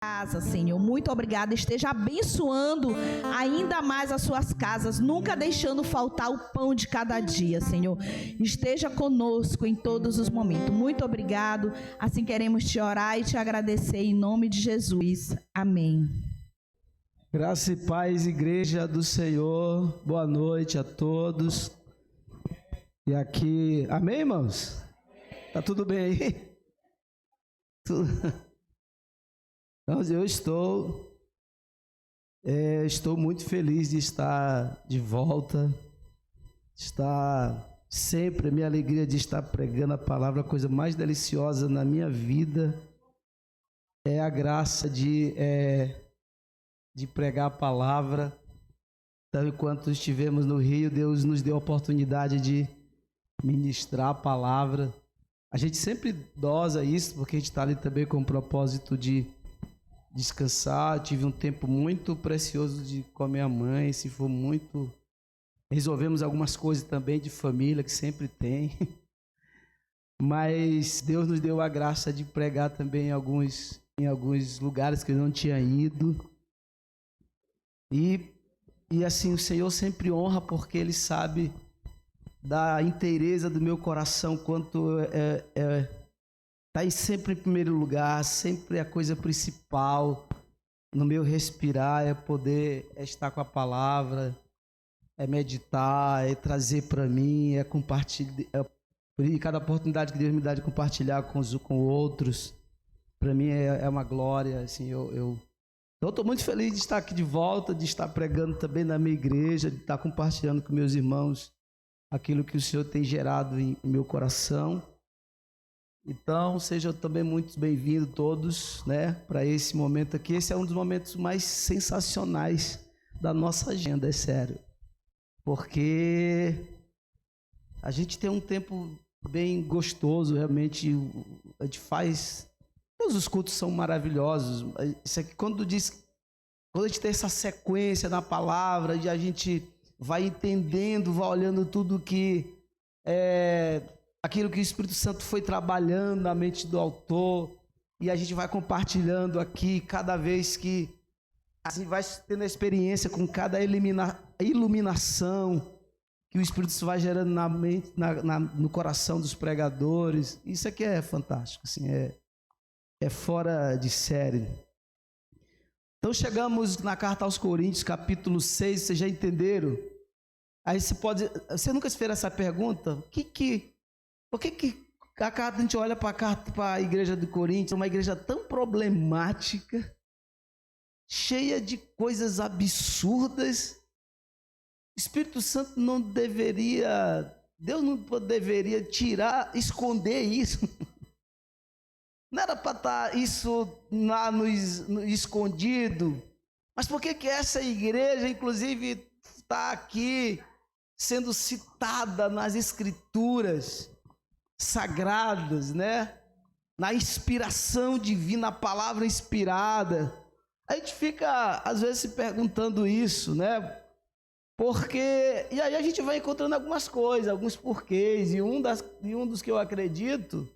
casa, Senhor. Muito obrigada. Esteja abençoando ainda mais as suas casas, nunca deixando faltar o pão de cada dia, Senhor. Esteja conosco em todos os momentos. Muito obrigado. Assim queremos te orar e te agradecer em nome de Jesus. Amém. Graça e paz, igreja do Senhor. Boa noite a todos. E aqui, amém, irmãos? Tá tudo bem aí? Então, eu estou muito feliz de estar de volta. Sempre a minha alegria de estar pregando a palavra, a coisa mais deliciosa na minha vida é a graça de pregar a palavra. Então, enquanto estivemos no Rio, Deus nos deu a oportunidade de ministrar a palavra. A gente sempre dosa isso, porque a gente está ali também com o propósito de descansar. Eu tive um tempo muito precioso com a minha mãe, resolvemos algumas coisas também de família, que sempre tem. Mas Deus nos deu a graça de pregar também em alguns lugares que eu não tinha ido. E assim, o Senhor sempre honra, porque Ele sabe da inteireza do meu coração, quanto está sempre em primeiro lugar, sempre a coisa principal no meu respirar é poder estar com a palavra, é meditar, é trazer para mim, é compartilhar, e cada oportunidade que Deus me dá de compartilhar com outros, para mim é uma glória. Assim, eu estou muito feliz de estar aqui de volta, de estar pregando também na minha igreja, de estar compartilhando com meus irmãos aquilo que o Senhor tem gerado em meu coração. Então, sejam também muito bem-vindos todos, né, para esse momento aqui. Esse é um dos momentos mais sensacionais da nossa agenda, é sério. Porque a gente tem um tempo bem gostoso, realmente. A gente faz... Todos os cultos são maravilhosos. Isso aqui, quando a gente tem essa sequência na palavra, e a gente vai entendendo, vai olhando tudo que aquilo que o Espírito Santo foi trabalhando na mente do autor, e a gente vai compartilhando aqui, cada vez que assim vai tendo a experiência com cada iluminação que o Espírito Santo vai gerando na mente, no coração dos pregadores. Isso aqui é fantástico, assim, é fora de série. Então chegamos na carta aos Coríntios, capítulo 6, vocês já entenderam? Aí você nunca se fez essa pergunta? Por que a carta, a gente olha para a igreja de Coríntios, uma igreja tão problemática, cheia de coisas absurdas? O Espírito Santo Deus não deveria esconder isso. Não era para estar isso lá no escondido. Mas por que essa igreja, inclusive, está aqui sendo citada nas escrituras sagradas, né? Na inspiração divina, a palavra inspirada. A gente fica, às vezes, se perguntando isso, né? Porque... E aí a gente vai encontrando algumas coisas, alguns porquês. E um dos que eu acredito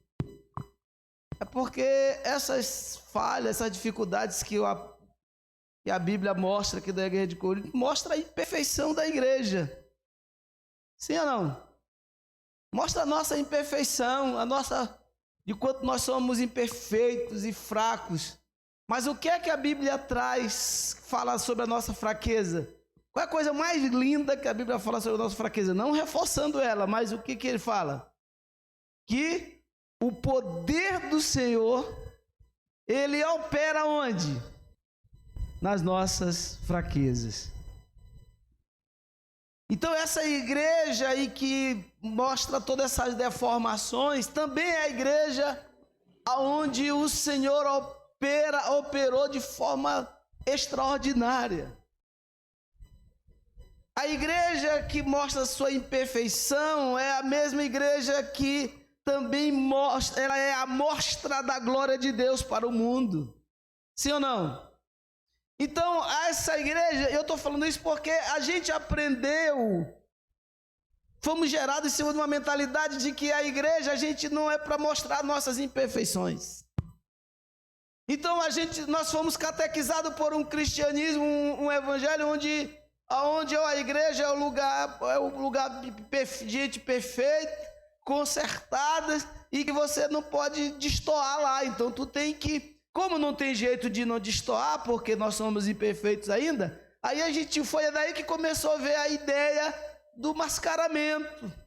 é porque essas falhas, essas dificuldades que a Bíblia mostra aqui da igreja de Corinto, mostra a imperfeição da igreja. Sim ou não? Mostra a nossa imperfeição, de quanto nós somos imperfeitos e fracos. Mas o que é que a Bíblia fala sobre a nossa fraqueza? Qual é a coisa mais linda que a Bíblia fala sobre a nossa fraqueza? Não reforçando ela, mas o que ele fala? Que o poder do Senhor, Ele opera onde? Nas nossas fraquezas. Então essa igreja aí que mostra todas essas deformações, também é a igreja onde o Senhor operou de forma extraordinária. A igreja que mostra sua imperfeição é a mesma igreja que também ela é a mostra da glória de Deus para o mundo. Sim ou não? Então, essa igreja, eu estou falando isso porque a gente aprendeu, fomos gerados em cima de uma mentalidade de que a igreja, a gente não é para mostrar nossas imperfeições. Então nós fomos catequizados por um cristianismo, um evangelho onde a igreja é o lugar de gente perfeita, consertada, e que você não pode destoar lá. Então tu tem que, como não tem jeito de não destoar, porque nós somos imperfeitos ainda, aí foi daí que começou a ver a ideia do mascaramento.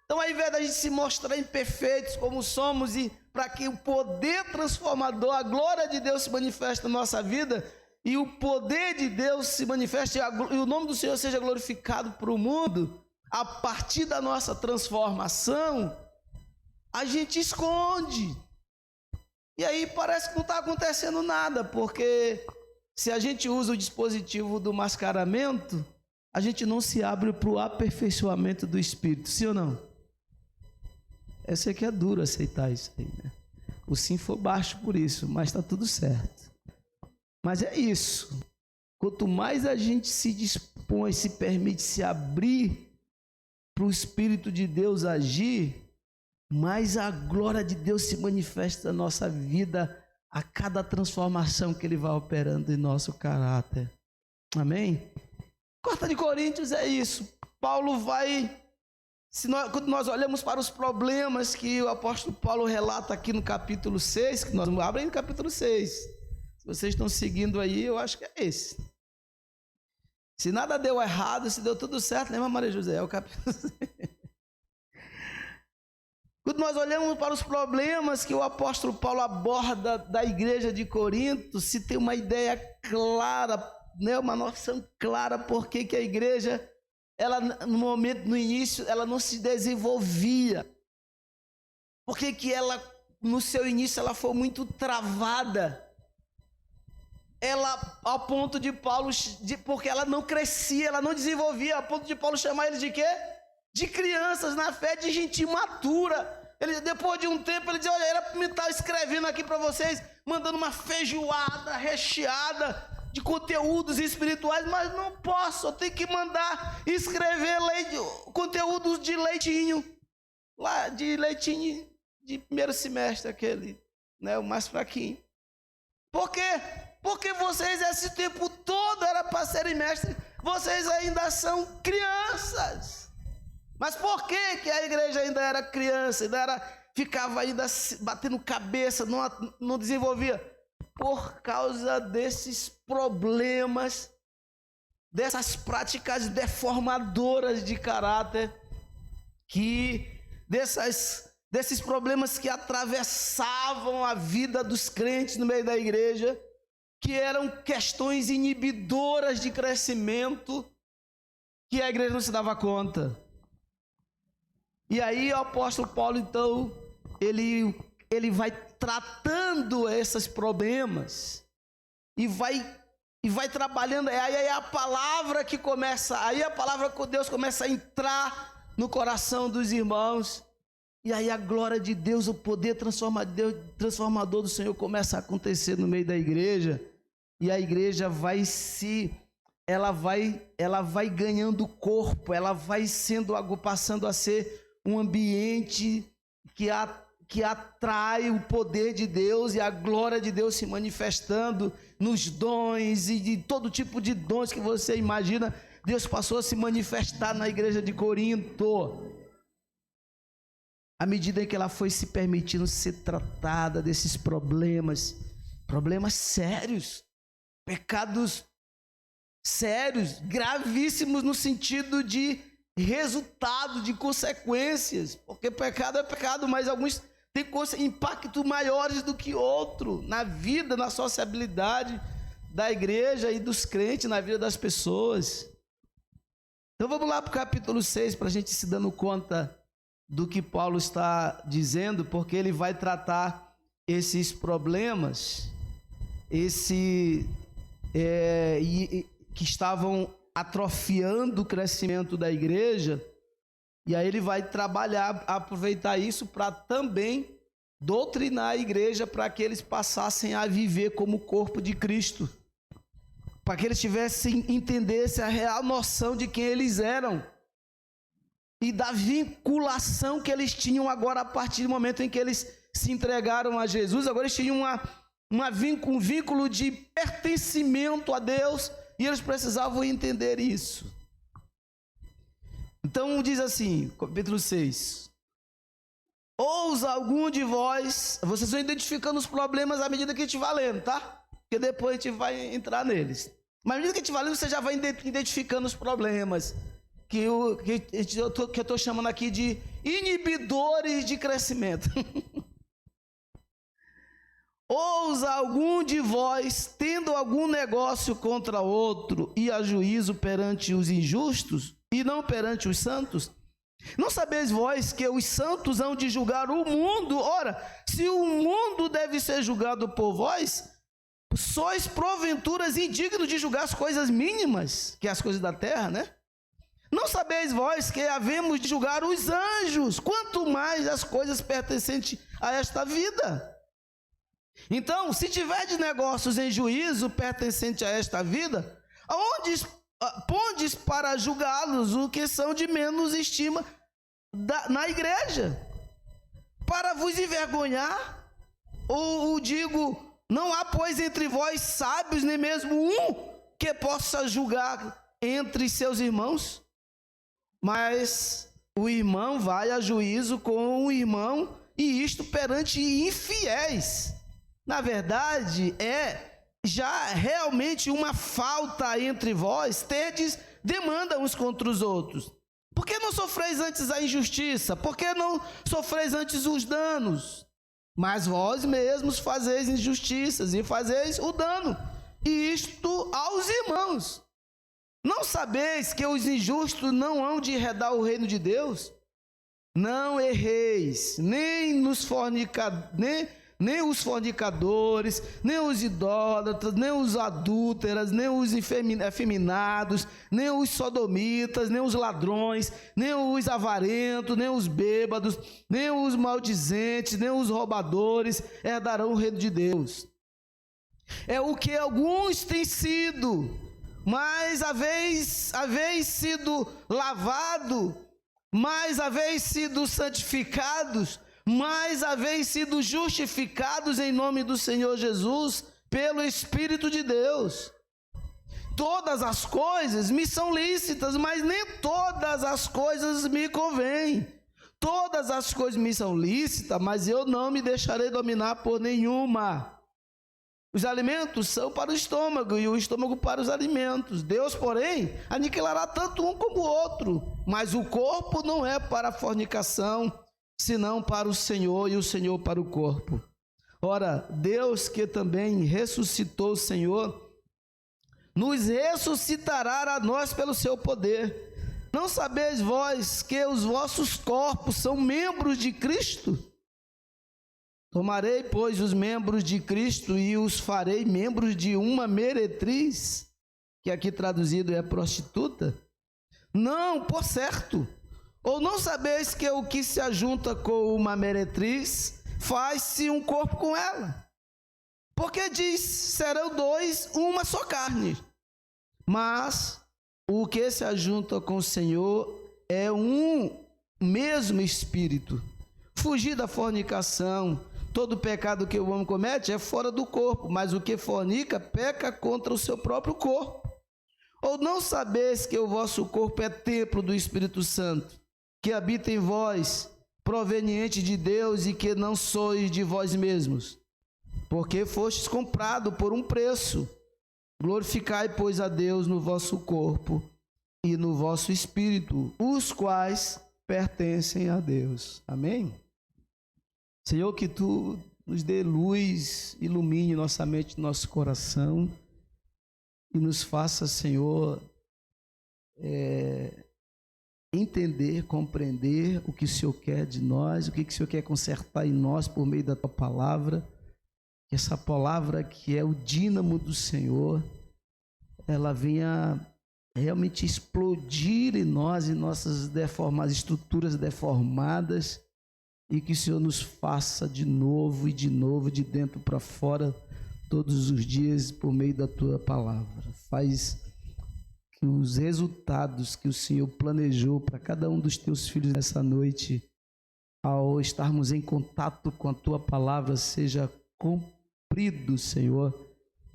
Então, ao invés da gente se mostrar imperfeitos como somos, e para que o poder transformador, a glória de Deus se manifeste na nossa vida, e o poder de Deus se manifeste, e o nome do Senhor seja glorificado para o mundo, a partir da nossa transformação, a gente esconde. E aí parece que não está acontecendo nada, porque se a gente usa o dispositivo do mascaramento, a gente não se abre para o aperfeiçoamento do Espírito, sim ou não? Eu sei que é duro aceitar isso aí, né? O sim foi baixo por isso, mas está tudo certo. Mas é isso. Quanto mais a gente se dispõe, se permite se abrir para o Espírito de Deus agir, mais a glória de Deus se manifesta na nossa vida a cada transformação que Ele vai operando em nosso caráter. Amém? Carta de Coríntios é isso. Paulo vai... Quando nós olhamos para os problemas que o apóstolo Paulo relata aqui no capítulo 6, que nós abrimos no capítulo 6. Se vocês estão seguindo aí, eu acho que é esse. Se nada deu errado, se deu tudo certo, lembra, Maria José? É o capítulo 6. Quando nós olhamos para os problemas que o apóstolo Paulo aborda da igreja de Corinto, se tem uma ideia clara, né, uma noção clara por que a igreja, ela no início, ela não se desenvolvia. Por que ela, no seu início, ela foi muito travada? Ela, ao ponto de Paulo, porque ela não crescia, ela não desenvolvia, a ponto de Paulo chamar eles de quê? De crianças na fé, de gente imatura. Depois de um tempo, ele dizia, olha, era para me estar escrevendo aqui para vocês, mandando uma feijoada recheada de conteúdos espirituais, mas não posso, eu tenho que mandar escrever conteúdos de leitinho, lá de leitinho de primeiro semestre, aquele, né, o mais fraquinho. Por quê? Porque vocês esse tempo todo era para serem mestres, vocês ainda são crianças. Mas por que a igreja ainda era criança, ficava ainda batendo cabeça, não desenvolvia? Por causa desses problemas, dessas práticas deformadoras de caráter, desses problemas que atravessavam a vida dos crentes no meio da igreja, que eram questões inibidoras de crescimento, que a igreja não se dava conta. E aí o apóstolo Paulo, então, ele vai tratando esses problemas e vai trabalhando. Aí a palavra que começa, aí a palavra de Deus começa a entrar no coração dos irmãos, e aí a glória de Deus, o poder transformador do Senhor começa a acontecer no meio da igreja, e a igreja ela vai ganhando corpo, ela vai passando a ser um ambiente que atrai o poder de Deus e a glória de Deus se manifestando nos dons e de todo tipo de dons que você imagina. Deus passou a se manifestar na igreja de Corinto, à medida em que ela foi se permitindo ser tratada desses problemas sérios, pecados sérios, gravíssimos no sentido de resultado, de consequências, porque pecado é pecado, mas alguns têm impacto maiores do que outro na vida, na sociabilidade da igreja e dos crentes, na vida das pessoas. Então vamos lá para o capítulo 6, para a gente se dando conta do que Paulo está dizendo, porque ele vai tratar esses problemas, que estavam atrofiando o crescimento da igreja, e aí ele vai aproveitar isso para também doutrinar a igreja, para que eles passassem a viver como corpo de Cristo, para que eles entendessem a real noção de quem eles eram e da vinculação que eles tinham agora a partir do momento em que eles se entregaram a Jesus. Agora eles tinham um vínculo de pertencimento a Deus, e eles precisavam entender isso. Então diz assim, capítulo 6: ousa algum de vós, vocês vão identificando os problemas à medida que a gente vai lendo, tá? Porque depois a gente vai entrar neles. Mas à medida que a gente vai lendo, você já vai identificando os problemas que eu estou chamando aqui de inibidores de crescimento. Ousa algum de vós, tendo algum negócio contra outro, e a juízo perante os injustos, e não perante os santos? Não sabeis vós que os santos hão de julgar o mundo? Ora, se o mundo deve ser julgado por vós, sois porventura indignos de julgar as coisas mínimas, que é as coisas da terra, né? Não sabeis vós que havemos de julgar os anjos, quanto mais as coisas pertencentes a esta vida? Então, se tiver de negócios em juízo pertencente a esta vida, aonde pondes para julgá-los o que são de menos estima na igreja? Para vos envergonhar? Ou digo, não há, pois, entre vós sábios, nem mesmo um que possa julgar entre seus irmãos? Mas o irmão vai a juízo com o irmão, e isto perante infiéis. Na verdade, é já realmente uma falta entre vós, terdes demanda uns contra os outros. Por que não sofreis antes a injustiça? Por que não sofreis antes os danos? Mas vós mesmos fazeis injustiças e fazeis o dano, e isto aos irmãos. Não sabeis que os injustos não hão de herdar o reino de Deus? Não erreis, nem os fornicadores, nem os idólatras, nem os adúlteras, nem os efeminados, nem os sodomitas, nem os ladrões, nem os avarentos, nem os bêbados, nem os maldizentes, nem os roubadores herdarão o reino de Deus. É o que alguns têm sido, mas haveis sido lavado, mas haveis sido santificados, mas haveis sido justificados em nome do Senhor Jesus, pelo Espírito de Deus. Todas as coisas me são lícitas, mas nem todas as coisas me convêm. Todas as coisas me são lícitas, mas eu não me deixarei dominar por nenhuma. Os alimentos são para o estômago, e o estômago para os alimentos. Deus, porém, aniquilará tanto um como o outro. Mas o corpo não é para a fornicação, senão para o Senhor, e o Senhor para o corpo. Ora, Deus, que também ressuscitou o Senhor, nos ressuscitará a nós pelo seu poder. Não sabeis vós que os vossos corpos são membros de Cristo? Tomarei, pois, os membros de Cristo e os farei membros de uma meretriz, que aqui traduzido é prostituta? Não, por certo. Ou não sabeis que o que se ajunta com uma meretriz faz-se um corpo com ela? Porque diz, serão dois uma só carne. Mas o que se ajunta com o Senhor é um mesmo espírito. Fugir da fornicação. Todo pecado que o homem comete é fora do corpo, mas o que fornica peca contra o seu próprio corpo. Ou não sabeis que o vosso corpo é templo do Espírito Santo, que habita em vós, proveniente de Deus, e que não sois de vós mesmos, porque fostes comprado por um preço? Glorificai, pois, a Deus no vosso corpo e no vosso espírito, os quais pertencem a Deus. Amém? Senhor, que Tu nos dê luz, ilumine nossa mente, nosso coração, e nos faça, Senhor, entender, compreender o que o Senhor quer de nós, o que o Senhor quer consertar em nós por meio da Tua palavra. Que essa palavra, que é o dínamo do Senhor, ela venha realmente explodir em nós, em nossas estruturas deformadas, e que o Senhor nos faça de novo, de dentro para fora, todos os dias, por meio da Tua palavra. Faz que os resultados que o Senhor planejou para cada um dos Teus filhos nessa noite, ao estarmos em contato com a Tua palavra, seja cumprido cumprido, Senhor,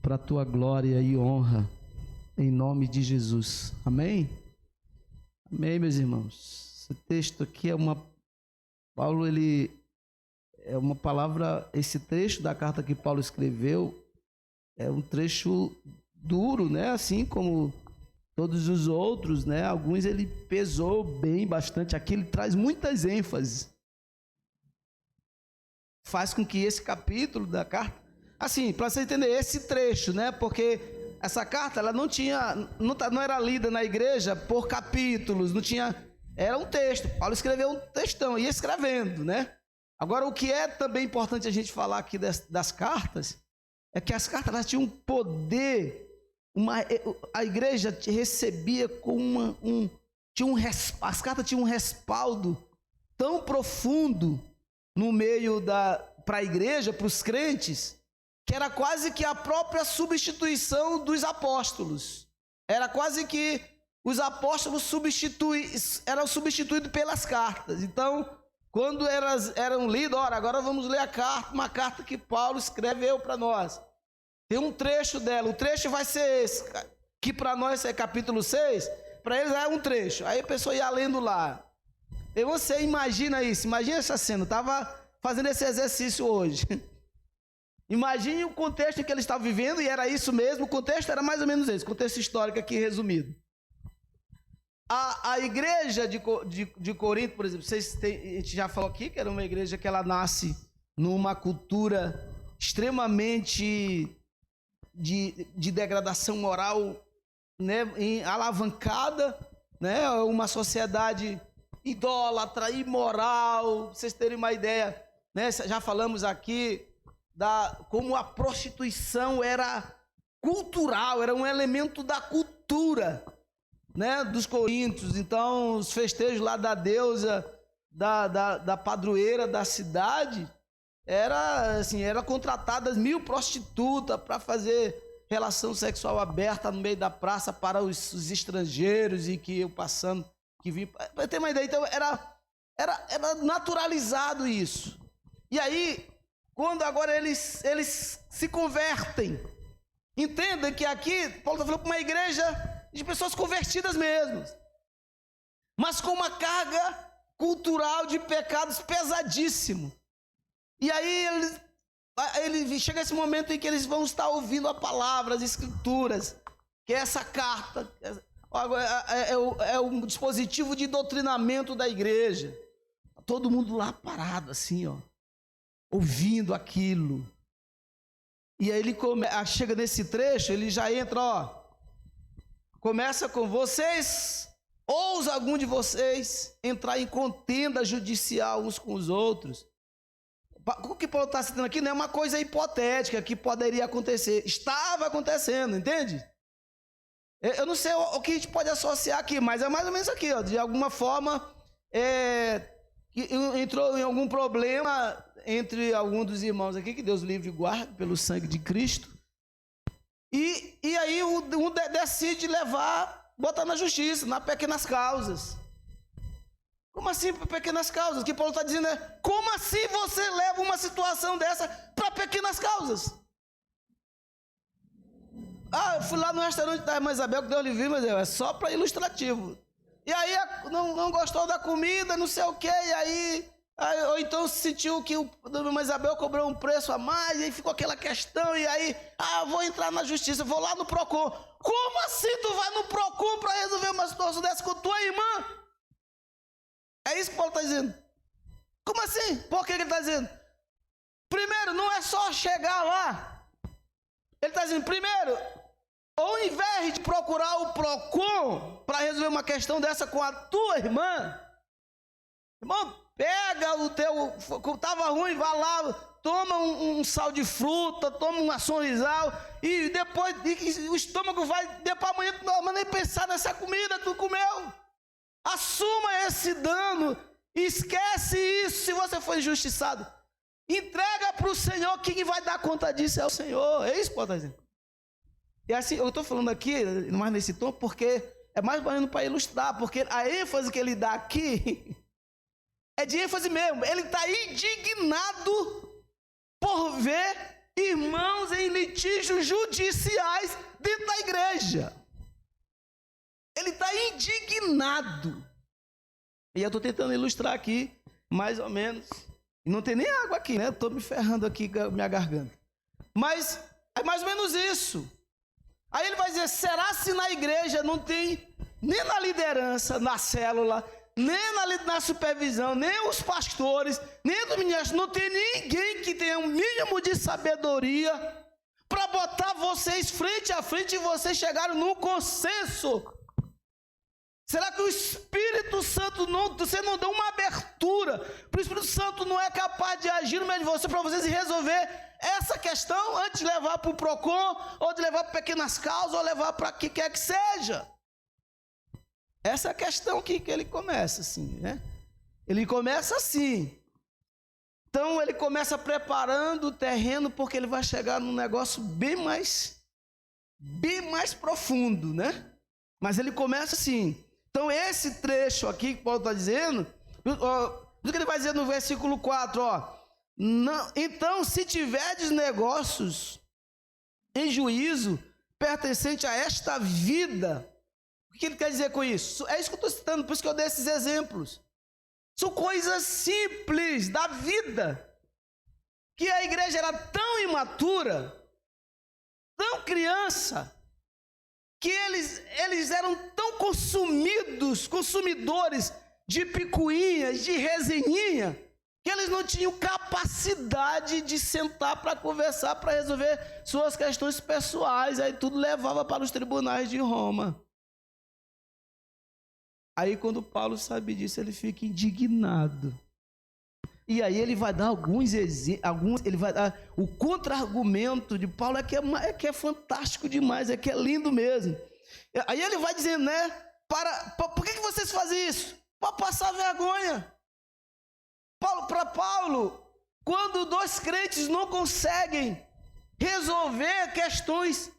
para a tua glória e honra, em nome de Jesus. Amém? Amém, meus irmãos. Esse texto aqui Paulo, ele é uma palavra, esse trecho da carta que Paulo escreveu é um trecho duro, né? Assim como todos os outros, né? Alguns ele pesou bem, bastante. Aqui ele traz muitas ênfases. Faz com que esse capítulo da carta, assim, para você entender esse trecho, né? Porque essa carta, ela não era lida na igreja por capítulos, era um texto. Paulo escreveu um textão, ia escrevendo, né? Agora, o que é também importante a gente falar aqui das cartas, é que as cartas elas tinham um poder, a igreja recebia com as cartas tinham um respaldo tão profundo no meio para a igreja, para os crentes, que era quase que a própria substituição dos apóstolos. Era quase que os apóstolos eram substituídos pelas cartas. Então, quando eram lidas, agora vamos ler uma carta que Paulo escreveu para nós. Tem um trecho dela, o trecho vai ser esse, que para nós é capítulo 6, para eles é um trecho. Aí a pessoa ia lendo lá. E você imagina isso, imagina essa cena, eu estava fazendo esse exercício hoje. Imagine o contexto em que eles estavam vivendo, e era isso mesmo, o contexto era mais ou menos esse, contexto histórico aqui resumido. A igreja de Corinto, por exemplo, a gente já falou aqui que era uma igreja que ela nasce numa cultura extremamente de degradação moral, né, alavancada, né, uma sociedade idólatra, imoral. Pra vocês terem uma ideia, né, já falamos aqui como a prostituição era cultural, era um elemento da cultura, né, dos coríntios. Então, os festejos lá da deusa, da padroeira da cidade, era contratadas 1000 prostitutas para fazer relação sexual aberta no meio da praça para os estrangeiros e que iam passando, que vinham. Para ter uma ideia, então era naturalizado isso. E aí, quando agora eles se convertem, entendem que aqui Paulo está falando para uma igreja de pessoas convertidas mesmo, mas com uma carga cultural de pecados pesadíssimo. E aí ele chega esse momento em que eles vão estar ouvindo a palavra, as escrituras, que é essa carta, é um dispositivo de doutrinamento da igreja. Todo mundo lá parado assim, ouvindo aquilo. E aí ele chega nesse trecho, ele já entra, começa com: vocês, ousa algum de vocês entrar em contenda judicial uns com os outros? O que Paulo está citando aqui não é uma coisa hipotética que poderia acontecer, estava acontecendo, entende? Eu não sei o que a gente pode associar aqui, mas é mais ou menos aqui, de alguma forma entrou em algum problema entre algum dos irmãos aqui, que Deus livre e guarde pelo sangue de Cristo, e aí um decide botar na justiça, nas pequenas causas. Como assim para pequenas causas? O que Paulo está dizendo é: como assim você leva uma situação dessa para pequenas causas? Eu fui lá no restaurante da irmã Isabel, que Deus lhe viu, mas é só para ilustrativo. E aí não gostou da comida, não sei o quê, e aí ou então sentiu que a irmã Isabel cobrou um preço a mais, e aí ficou aquela questão, e aí, vou entrar na justiça, vou lá no Procon. Como assim tu vai no Procon para resolver uma situação dessa com tua irmã? É isso que Paulo está dizendo. Como assim? Por que ele está dizendo? Primeiro, não é só chegar lá. Ele está dizendo, primeiro, ao invés de procurar o Procon para resolver uma questão dessa com a tua irmã, irmão, pega o teu, estava ruim, vai lá, toma um sal de fruta, toma um sorrisal, e depois o estômago vai, depois amanhã tu não vai nem pensar nessa comida que tu comeu. Assuma esse dano, esquece isso. Se você for injustiçado, entrega para o Senhor, quem vai dar conta disso é o Senhor. É isso que pode dizer. E assim, eu estou falando aqui, mais nesse tom, porque é mais para ilustrar, porque a ênfase que ele dá aqui é de ênfase mesmo. Ele está indignado por ver irmãos em litígios judiciais dentro da igreja. Ele está indignado. E eu estou tentando ilustrar aqui, mais ou menos. Não tem nem água aqui, né? Estou me ferrando aqui com a minha garganta. Mas é mais ou menos isso. Aí ele vai dizer, será se na igreja não tem, nem na liderança, na célula, nem na supervisão, nem os pastores, nem do ministério, não tem ninguém que tenha um mínimo de sabedoria para botar vocês frente a frente e vocês chegaram num consenso? Será que o Espírito Santo você não deu uma abertura? Para o Espírito Santo não é capaz de agir no meio de você para vocês resolver essa questão antes de levar para o PROCON, ou de levar para pequenas causas, ou levar para que quer que seja? Essa é a questão que ele começa assim, né? Ele começa assim. Então ele começa preparando o terreno, porque ele vai chegar num negócio bem mais profundo, né? Mas ele começa assim. Então esse trecho aqui que Paulo está dizendo, o que ele vai dizer no versículo 4, ó. Não, então, se tiverdes negócios em juízo pertencente a esta vida, o que ele quer dizer com isso? É isso que eu estou citando, por isso que eu dei esses exemplos. São coisas simples da vida, que a igreja era tão imatura, tão criança, que eles eram tão consumidores de picuinhas, de resenhinha, que eles não tinham capacidade de sentar para conversar, para resolver suas questões pessoais. Aí tudo levava para os tribunais de Roma. Aí quando Paulo sabe disso, ele fica indignado. E aí ele vai dar alguns ele vai dar o contra-argumento de Paulo, é que é fantástico demais, é que é lindo mesmo. Aí ele vai dizendo, né, por que vocês fazem isso? Para passar vergonha. Para Paulo, quando dois crentes não conseguem resolver questões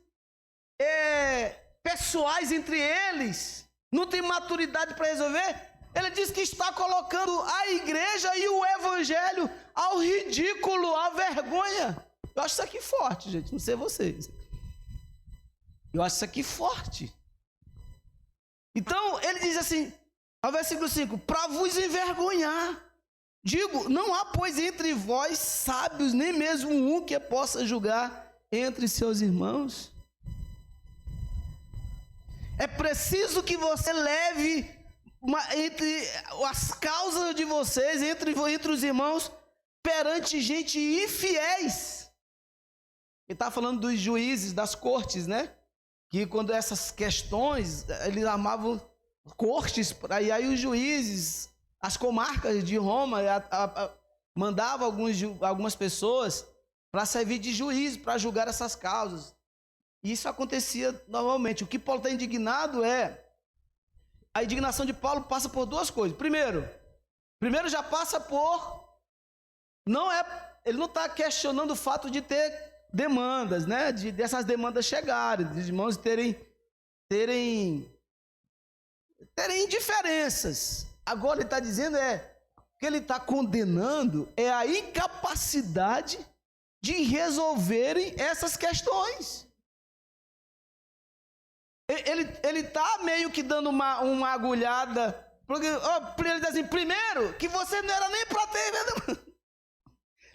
pessoais entre eles, não tem maturidade para resolver, ele diz que está colocando a igreja e o evangelho ao ridículo, à vergonha. Eu acho isso aqui forte, gente, não sei vocês. Eu acho isso aqui forte. Então, ele diz assim, ao versículo 5, para vos envergonhar. Digo, não há, pois, entre vós sábios, nem mesmo um que possa julgar entre seus irmãos. É preciso que você leve entre as causas de vocês, entre os irmãos, perante gente infiéis. Ele está falando dos juízes, das cortes, né? Que quando essas questões, eles armavam cortes, e aí os juízes, as comarcas de Roma, mandavam algumas pessoas para servir de juiz, para julgar essas causas. E isso acontecia normalmente. O que Paulo está indignado a indignação de Paulo passa por duas coisas. Primeiro já passa por, ele não está questionando o fato de ter demandas, né? Dessas demandas chegarem, dos irmãos terem diferenças. Agora ele está dizendo que ele está condenando a incapacidade de resolverem essas questões. Ele está meio que dando uma agulhada, porque ele diz assim, primeiro, que você não era nem para ter,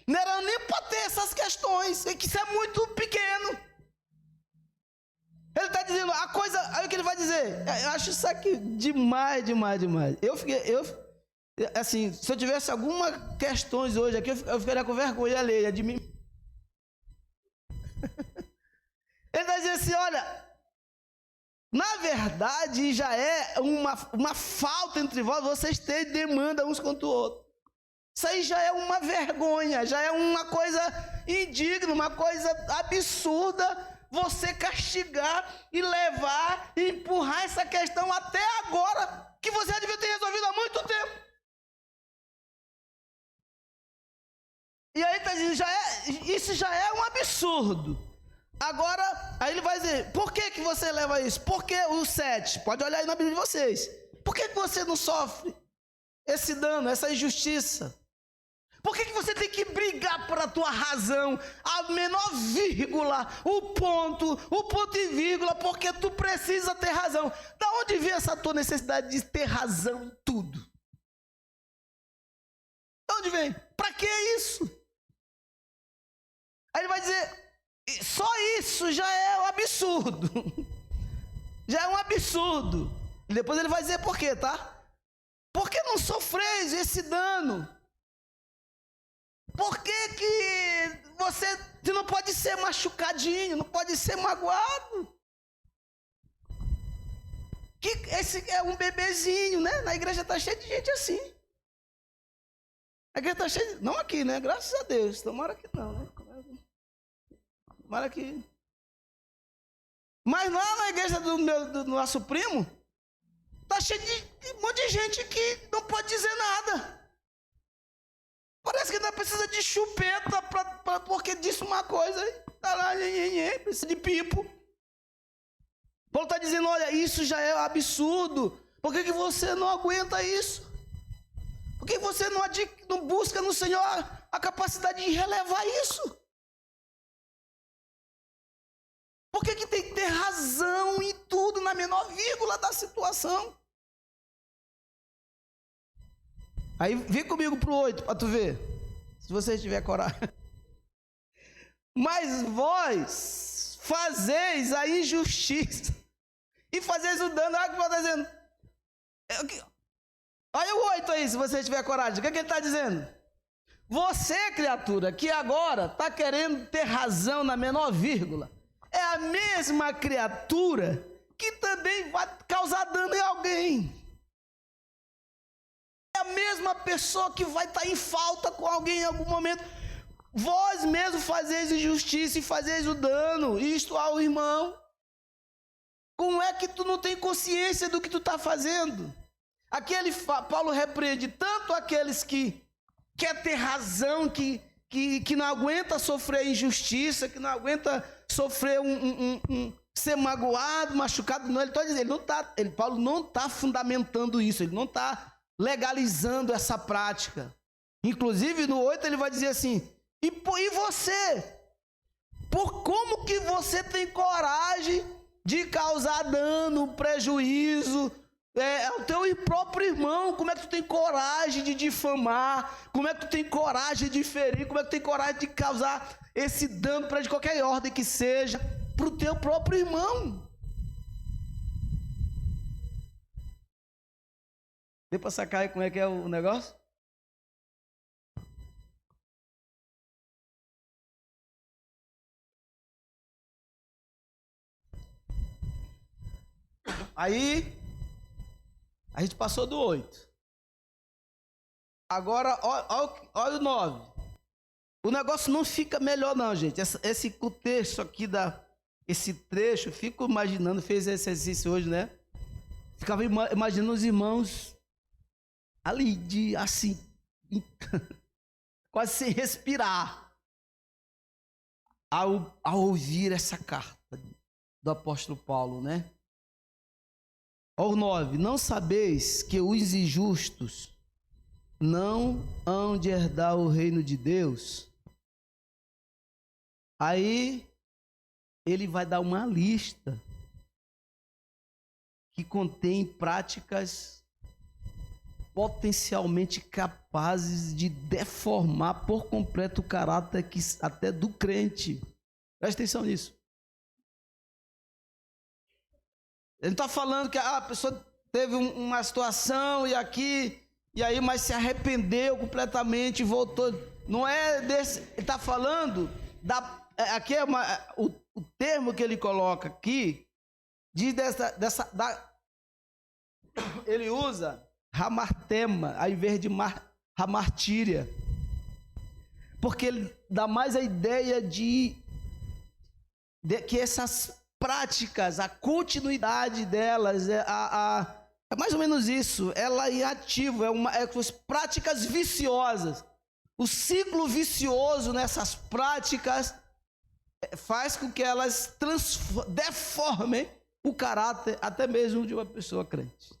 não era nem para ter essas questões, que isso é muito pequeno. Ele está dizendo a coisa, aí o que ele vai dizer? Eu acho isso aqui demais. Assim, se eu tivesse algumas questões hoje aqui, eu ficaria com vergonha alheia de mim. Ele está dizendo assim, olha, na verdade já é uma falta entre vós, vocês terem demanda uns contra o outro. Isso aí já é uma vergonha, já é uma coisa indigna, uma coisa absurda, você castigar e levar e empurrar essa questão até agora, que você já devia ter resolvido há muito tempo. E aí está dizendo, isso já é um absurdo. Agora, aí ele vai dizer, por que você leva isso? Por que o 7? Pode olhar aí na Bíblia de vocês. Por que você não sofre esse dano, essa injustiça? Por que você tem que brigar por a tua razão, a menor vírgula, o ponto e vírgula, porque tu precisa ter razão. Da onde vem essa tua necessidade de ter razão em tudo? Da onde vem? Para que isso? Aí ele vai dizer, só isso já é um absurdo. Já é um absurdo. E depois ele vai dizer por quê, tá? Por que não sofreis esse dano? Por que você não pode ser machucadinho, não pode ser magoado? Que esse é um bebezinho, né? Na igreja está cheia de gente assim. A igreja está cheia de... Não aqui, né? Graças a Deus. Tomara que não, né? Tomara que... Mas lá na igreja do nosso primo, está cheio de um monte de gente que não pode dizer nada. Parece que ainda precisa de chupeta porque disse uma coisa, tá lá, precisa de pipo. Paulo está dizendo, olha, isso já é absurdo. Por que você não aguenta isso? Por que você não busca no Senhor a capacidade de relevar isso? Por que tem que ter razão em tudo, na menor vírgula da situação? Aí vem comigo pro 8 para tu ver, se você tiver coragem. Mas vós fazeis a injustiça e fazeis o dano. Olha o que está dizendo. Olha o 8 aí, se você tiver coragem. O que ele está dizendo? Você, criatura, que agora está querendo ter razão na menor vírgula, é a mesma criatura que também vai causar dano em alguém. É a mesma pessoa que vai estar em falta com alguém em algum momento. Vós mesmo fazeis injustiça e fazeis o dano, isto ao irmão. Como é que tu não tem consciência do que tu está fazendo? Aqui Paulo repreende tanto aqueles que quer ter razão, que não aguenta sofrer injustiça, que não aguenta sofrer ser magoado, machucado. Não, ele está dizendo, Paulo não está fundamentando isso, ele não está legalizando essa prática. Inclusive no 8 ele vai dizer assim, e você? Por como que você tem coragem de causar dano, prejuízo ao teu próprio irmão? Como é que tu tem coragem de difamar? Como é que tu tem coragem de ferir? Como é que tu tem coragem de causar esse dano de qualquer ordem que seja para o teu próprio irmão? Deu para sacar aí como é que é o negócio? Aí, a gente passou do 8. Agora, olha o 9. O negócio não fica melhor não, gente. Esse contexto aqui, esse trecho, fico imaginando, fez esse exercício hoje, né? Ficava imaginando os irmãos ali, assim, quase sem respirar, ao ouvir essa carta do apóstolo Paulo, né? Ao 9, não sabeis que os injustos não hão de herdar o reino de Deus? Aí ele vai dar uma lista que contém práticas potencialmente capazes de deformar por completo o caráter até do crente. Presta atenção nisso. Ele está falando que a pessoa teve uma situação e aí, mas se arrependeu completamente e voltou. Não é desse. Ele está falando aqui o termo que ele coloca aqui diz ele usa hamartema ao invés de hamartíria, porque ele dá mais a ideia de que essas práticas, a continuidade delas, é mais ou menos isso, ela é ativa, é práticas viciosas. O ciclo vicioso nessas práticas faz com que elas deformem o caráter até mesmo de uma pessoa crente.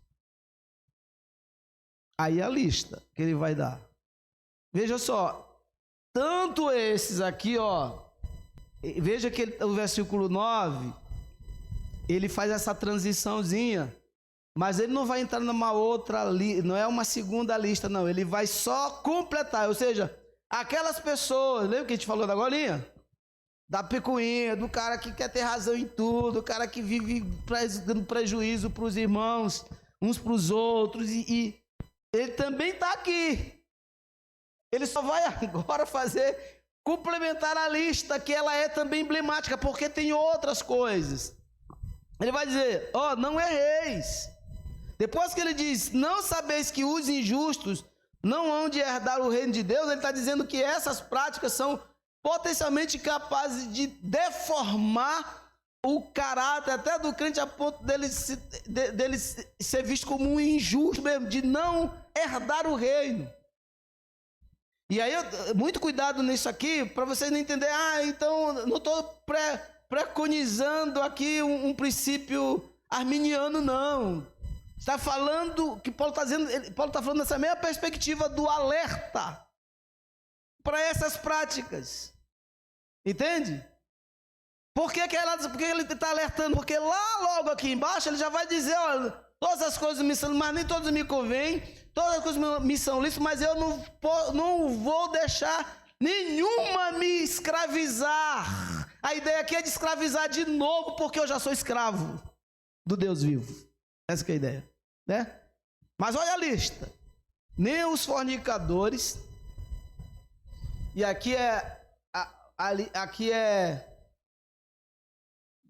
Aí a lista que ele vai dar. Veja só, tanto esses aqui, ó, veja que o versículo 9, ele faz essa transiçãozinha, mas ele não vai entrar numa outra lista, não é uma segunda lista, não, ele vai só completar, ou seja, aquelas pessoas, lembra que a gente falou da golinha? Da picuinha, do cara que quer ter razão em tudo, do cara que vive dando prejuízo para os irmãos, uns para os outros, e ele também está aqui. Ele só vai agora complementar a lista, que ela é também emblemática, porque tem outras coisas. Ele vai dizer, ó, não erreis. Depois que ele diz, não sabeis que os injustos não hão de herdar o reino de Deus, ele está dizendo que essas práticas são potencialmente capazes de deformar o caráter até do crente a ponto dele ser visto como um injusto mesmo, de não herdar o reino. E aí, muito cuidado nisso aqui, para vocês não entenderem, então não estou preconizando aqui um princípio arminiano, não. Está falando, que Paulo está dizendo, Paulo está falando nessa mesma perspectiva do alerta para essas práticas. Entende? Por que ele está alertando? Porque lá logo aqui embaixo ele já vai dizer, olha, todas as coisas me são, mas nem todas me convêm, todas as coisas me são lícitas, mas eu não vou deixar nenhuma me escravizar. A ideia aqui é de escravizar de novo, porque eu já sou escravo do Deus vivo. Essa que é a ideia, né? Mas olha a lista. Nem os fornicadores, e aqui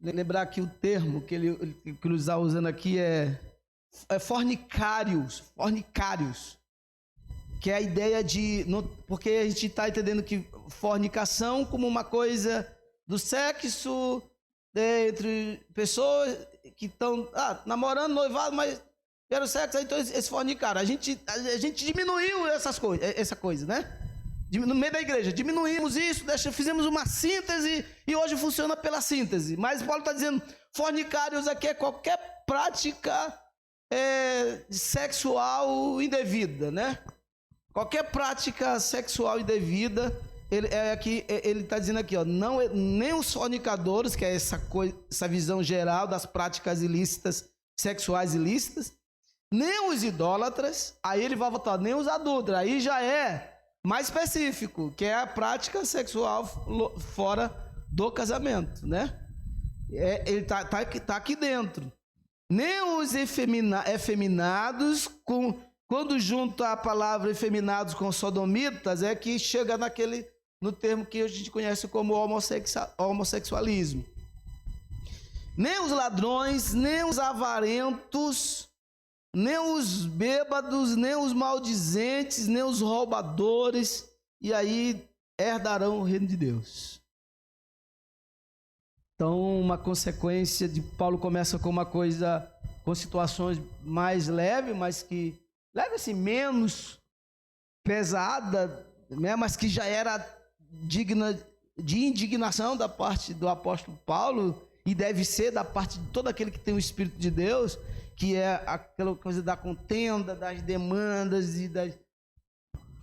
lembrar aqui o termo que ele está usando aqui é fornicários, que é a ideia de, porque a gente está entendendo que fornicação como uma coisa do sexo entre pessoas que estão namorando, noivado, mas quero sexo, então eles fornicaram. A gente diminuiu essa coisa, né? No meio da igreja, diminuímos isso, fizemos uma síntese e hoje funciona pela síntese. Mas Paulo está dizendo, fornicários aqui é qualquer prática sexual indevida, né? Qualquer prática sexual indevida, ele está dizendo aqui, ó, nem os fornicadores, que é essa visão geral das práticas ilícitas, sexuais ilícitas, nem os idólatras, aí ele vai voltar, nem os adúlteros, aí já é mais específico, que é a prática sexual fora do casamento, né? Ele tá aqui dentro. Nem os efeminados, quando junta a palavra efeminados com sodomitas, é que chega no termo que a gente conhece como homossexualismo. Nem os ladrões, nem os avarentos, nem os bêbados, nem os maldizentes, nem os roubadores, e aí herdarão o reino de Deus. Então, uma consequência de Paulo começa com uma coisa, com situações mais leves, mas que leve assim, menos pesada, né, mas que já era digna de indignação da parte do apóstolo Paulo, e deve ser da parte de todo aquele que tem o Espírito de Deus, que é aquela coisa da contenda, das demandas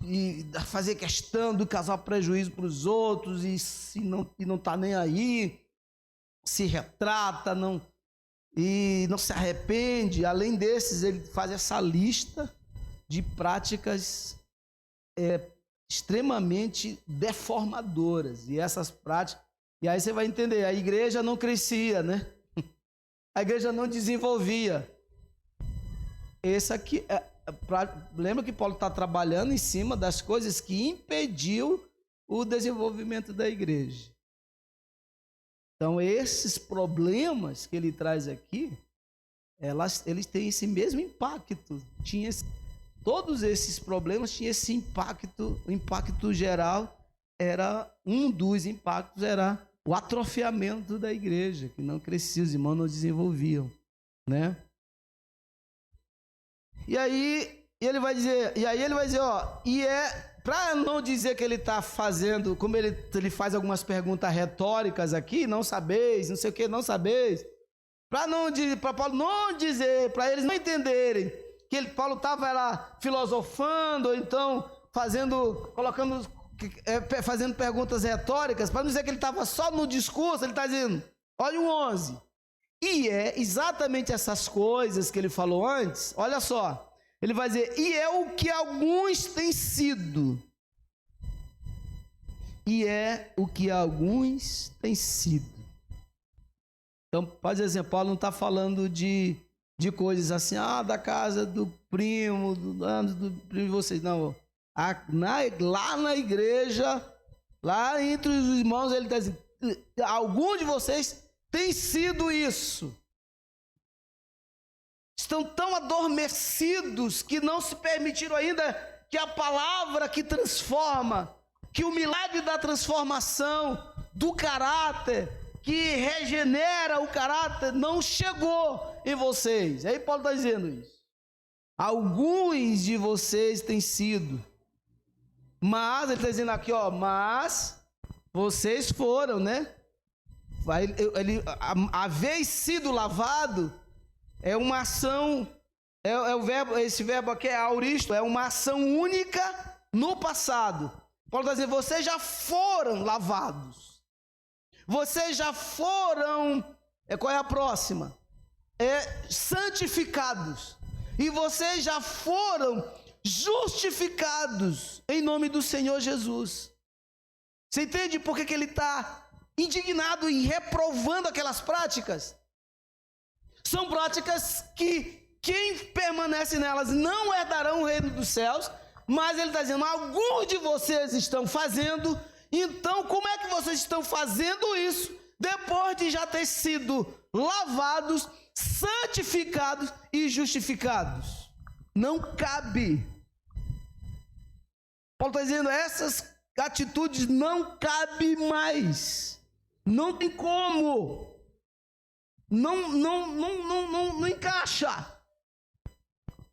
e fazer questão do causar prejuízo para os outros e não está nem aí, se retrata, e não se arrepende. Além desses, ele faz essa lista de práticas extremamente deformadoras, e essas práticas, e aí você vai entender, a igreja não crescia, né? A igreja não desenvolvia. Esse aqui lembra que Paulo está trabalhando em cima das coisas que impediu o desenvolvimento da igreja. Então, esses problemas que ele traz aqui, eles têm esse mesmo impacto. Todos esses problemas tinham esse impacto. O impacto geral era, um dos impactos era o atrofiamento da igreja, que não crescia, os irmãos não desenvolviam, né? E aí ele vai dizer, ó, para não dizer que ele está fazendo, como ele faz algumas perguntas retóricas aqui, não sabeis, não sei o que, não sabeis, para Paulo não dizer, para eles não entenderem que Paulo estava lá filosofando, ou então colocando fazendo perguntas retóricas, para não dizer que ele estava só no discurso, ele está dizendo, olha o 11. E é exatamente essas coisas que ele falou antes, olha só. Ele vai dizer, e é o que alguns têm sido. E é o que alguns têm sido. Então, pode dizer assim, Paulo não está falando de coisas assim, da casa do primo, do primo de vocês. Não, lá na igreja, lá entre os irmãos, ele está dizendo, algum de vocês tem sido isso. Estão tão adormecidos que não se permitiram ainda que a palavra que transforma, que o milagre da transformação do caráter, que regenera o caráter, não chegou em vocês. Aí Paulo está dizendo isso. Alguns de vocês têm sido, mas ele está dizendo aqui, mas vocês foram, né? Haver sido lavado é uma ação, o verbo, esse verbo aqui é auristo, é uma ação única no passado. Paulo está dizendo, vocês já foram lavados. Vocês já foram, qual é a próxima? Santificados. E vocês já foram justificados em nome do Senhor Jesus. Você entende por que ele está indignado e reprovando aquelas práticas? São práticas que quem permanece nelas não herdarão o reino dos céus, mas ele está dizendo, alguns de vocês estão fazendo, então como é que vocês estão fazendo isso depois de já ter sido lavados, santificados e justificados? Não cabe. Paulo está dizendo, essas atitudes não cabem mais. Não tem como. Não encaixa.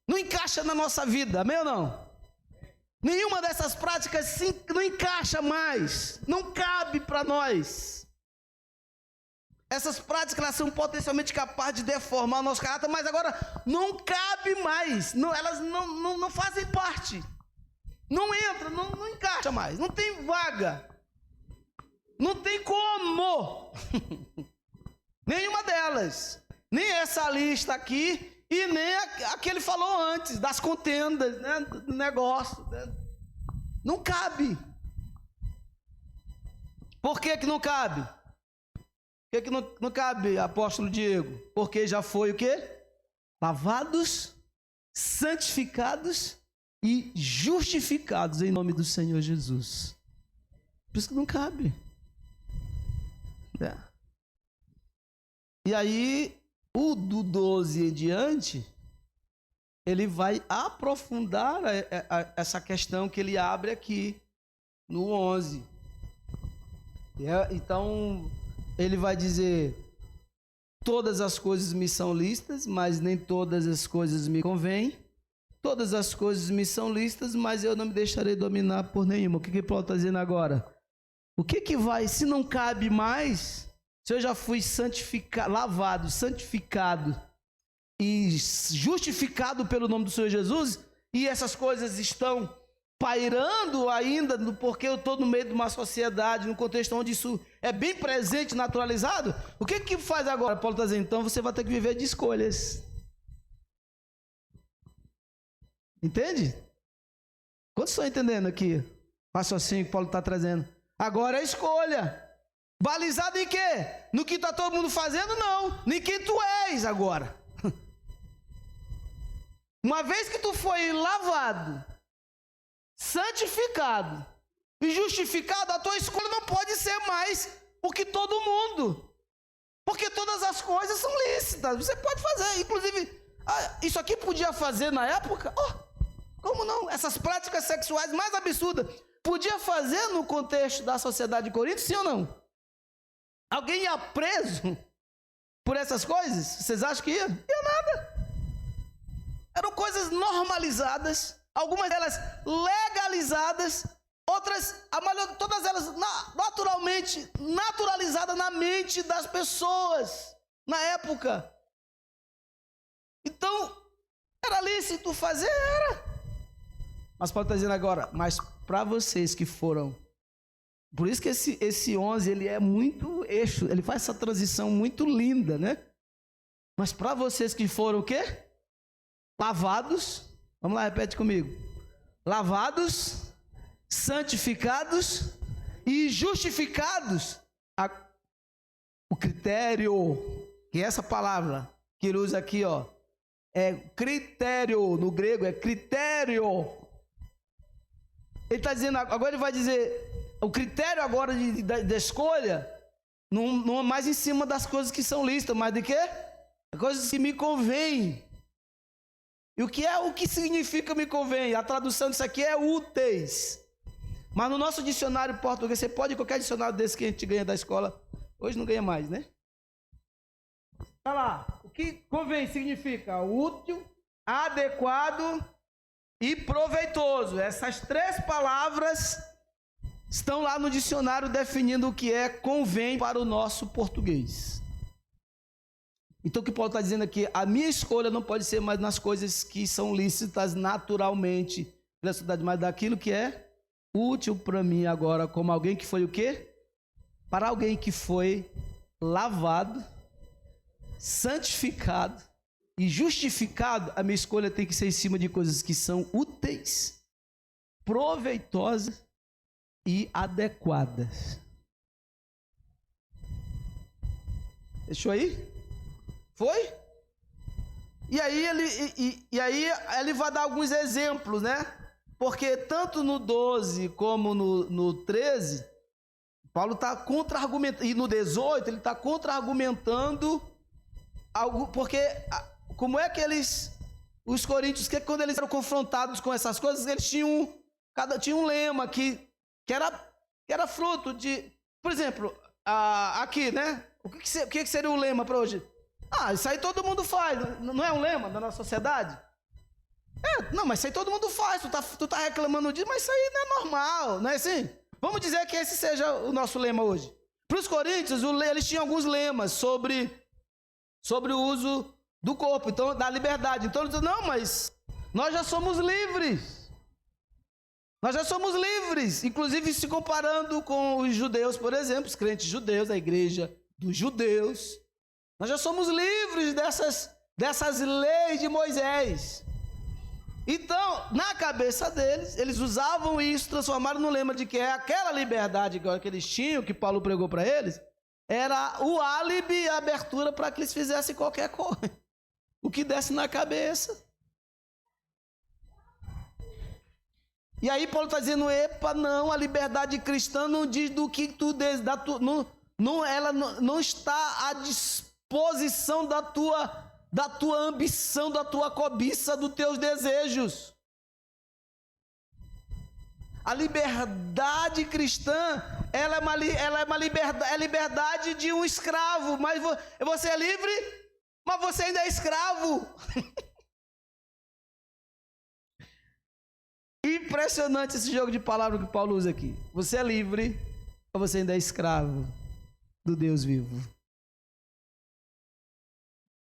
Não encaixa na nossa vida, amém ou não? Nenhuma dessas práticas não encaixa mais. Não cabe para nós. Essas práticas elas são potencialmente capazes de deformar o nosso caráter, mas agora não cabe mais. Elas não fazem parte. Não entra, não encaixa mais. Não tem vaga. Não tem como. Nenhuma delas. Nem essa lista aqui e nem a que ele falou antes, das contendas, né, do negócio. Né? Não cabe. Por que não cabe? Por que não cabe, apóstolo Diego? Porque já foi o quê? Lavados, santificados e justificados em nome do Senhor Jesus. Por isso que não cabe. E aí, o do 12 em diante, ele vai aprofundar essa questão que ele abre aqui no 11. Então, ele vai dizer, todas as coisas me são lícitas, mas nem todas as coisas me convêm. Todas as coisas me são lícitas, mas eu não me deixarei dominar por nenhuma. O que Paulo está dizendo agora? O que vai, se não cabe mais, se eu já fui santificado, lavado, santificado e justificado pelo nome do Senhor Jesus, e essas coisas estão pairando ainda, porque eu estou no meio de uma sociedade, num contexto onde isso é bem presente, naturalizado, o que faz agora? Paulo está dizendo, então você vai ter que viver de escolhas. Entende? Quantos estão entendendo aqui? O raciocínio que Paulo está trazendo. Agora é escolha. Balizado em quê? No que está todo mundo fazendo? Não. Nem quem tu és agora. Uma vez que tu foi lavado, santificado e justificado, a tua escolha não pode ser mais o que todo mundo. Porque todas as coisas são lícitas. Você pode fazer. Inclusive, isso aqui podia fazer na época? Como não? Essas práticas sexuais mais absurdas. Podia fazer no contexto da sociedade de Corinto, sim ou não? Alguém ia preso por essas coisas? Vocês acham que ia? Ia nada. Eram coisas normalizadas, algumas delas legalizadas, outras, todas elas naturalizadas na mente das pessoas na época. Então, era lícito fazer? Era. Mas Paulo está dizendo agora, mas para vocês que foram... Por isso que esse 11, ele é muito eixo, ele faz essa transição muito linda, né? Mas para vocês que foram o quê? Lavados, vamos lá, repete comigo. Lavados, santificados e justificados. O critério, que é essa palavra que ele usa aqui, ó, é critério, no grego é critério. Ele está dizendo, agora ele vai dizer, o critério agora da escolha, não é mais em cima das coisas que são listas, mas de quê? Coisas que me convêm. E o que significa me convém? A tradução disso aqui é úteis. Mas no nosso dicionário português, você pode, qualquer dicionário desse que a gente ganha da escola, hoje não ganha mais, né? Olha lá, o que convém significa útil, adequado e proveitoso. Essas três palavras estão lá no dicionário definindo o que é convém para o nosso português. Então o que Paulo está dizendo aqui, a minha escolha não pode ser mais nas coisas que são lícitas naturalmente, mas daquilo que é útil para mim agora, como alguém que foi o quê? Para alguém que foi lavado, santificado e justificado, a minha escolha tem que ser em cima de coisas que são úteis, proveitosas e adequadas. Deixou aí? Foi? E aí ele vai dar alguns exemplos, né? Porque tanto no 12 como no 13, Paulo está contra-argumentando, e no 18 ele está contra-argumentando algo, porque como é que os coríntios, que quando eles eram confrontados com essas coisas, eles tinham um lema que era fruto de, por exemplo, aqui, né? O que seria o lema para hoje? Isso aí todo mundo faz, não é um lema da nossa sociedade? Não, mas isso aí todo mundo faz, tu tá reclamando disso, mas isso aí não é normal, não é assim? Vamos dizer que esse seja o nosso lema hoje. Para os coríntios, eles tinham alguns lemas sobre o uso do corpo, então, da liberdade. Então, eles dizem, não, mas nós já somos livres. Nós já somos livres, inclusive se comparando com os judeus, por exemplo, os crentes judeus, a igreja dos judeus. Nós já somos livres dessas leis de Moisés. Então, na cabeça deles, eles usavam isso, transformaram no lema de que aquela liberdade que eles tinham, que Paulo pregou para eles, era o álibi e a abertura para que eles fizessem qualquer coisa, o que desse na cabeça. E aí Paulo está dizendo, não, a liberdade cristã não diz do que tu ela não está à disposição da tua ambição, da tua cobiça, dos teus desejos. A liberdade cristã, ela é uma liberdade de um escravo, mas você é livre, mas você ainda é escravo. Impressionante esse jogo de palavras que Paulo usa aqui. Você é livre, mas você ainda é escravo do Deus vivo.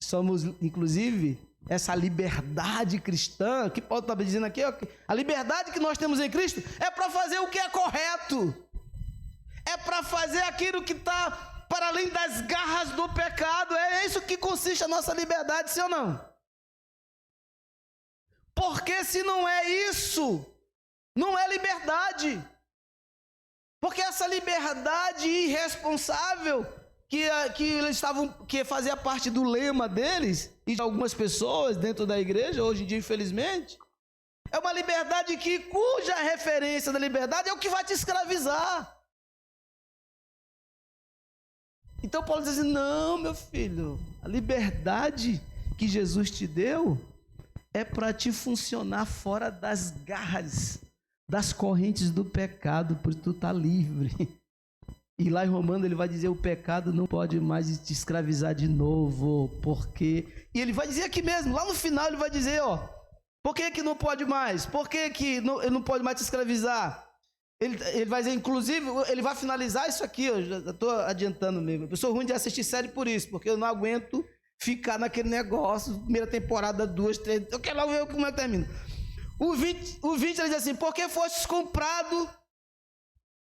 Somos, inclusive, essa liberdade cristã, que Paulo está dizendo aqui, a liberdade que nós temos em Cristo é para fazer o que é correto, é para fazer aquilo que está para além das garras do pecado. É isso que consiste a nossa liberdade, sim ou não? Porque se não é isso, não é liberdade. Porque essa liberdade irresponsável que fazia parte do lema deles e de algumas pessoas dentro da igreja, hoje em dia, infelizmente, é uma liberdade cuja referência da liberdade é o que vai te escravizar. Então Paulo diz assim, não, meu filho, a liberdade que Jesus te deu é para te funcionar fora das garras, das correntes do pecado, porque tu está livre. E lá em Romanos ele vai dizer, o pecado não pode mais te escravizar de novo, porque... E ele vai dizer aqui mesmo, lá no final ele vai dizer, por que não pode mais? Por que ele não pode mais te escravizar? Ele vai dizer, inclusive, ele vai finalizar isso aqui, eu já estou adiantando mesmo. Eu sou ruim de assistir série por isso, porque eu não aguento ficar naquele negócio, primeira temporada, 2, 3, eu quero lá ver como é que termina. O 20 ele diz assim, porque fostes comprado